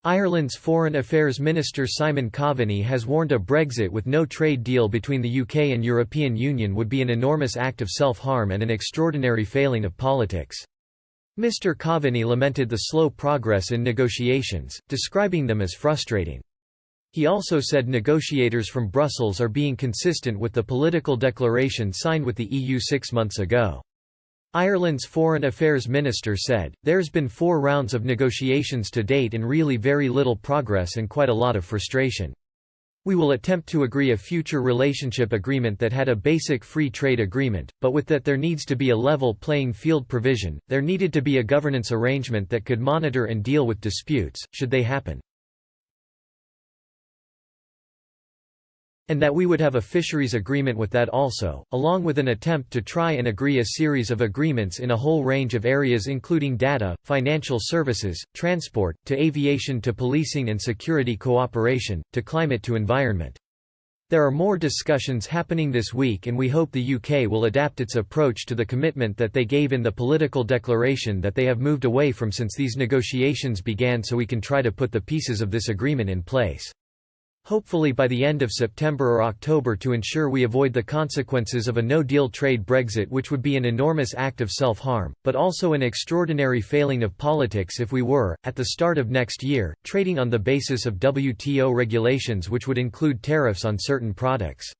Ireland's Foreign Affairs Minister Simon Coveney has warned a Brexit with no trade deal between the UK and European Union would be an enormous act of self-harm and an extraordinary failing of politics. Mr. Coveney lamented the slow progress in negotiations, describing them as frustrating. He also said negotiators from Brussels are being consistent with the political declaration signed with the EU 6 months ago. Ireland's Foreign Affairs Minister said, "There's been 4 rounds of negotiations to date and really very little progress and quite a lot of frustration. We will attempt to agree a future relationship agreement that had a basic free trade agreement, but with that there needs to be a level playing field provision, there needed to be a governance arrangement that could monitor and deal with disputes, should they happen. And that we would have a fisheries agreement with that also, along with an attempt to try and agree a series of agreements in a whole range of areas including data, financial services, transport, to aviation to policing and security cooperation, to climate to environment. There are more discussions happening this week and we hope the UK will adapt its approach to the commitment that they gave in the political declaration that they have moved away from since these negotiations began so we can try to put the pieces of this agreement in place. Hopefully by the end of September or October to ensure we avoid the consequences of a no-deal trade Brexit, which would be an enormous act of self-harm, but also an extraordinary failing of politics if we were, at the start of next year, trading on the basis of WTO regulations which would include tariffs on certain products."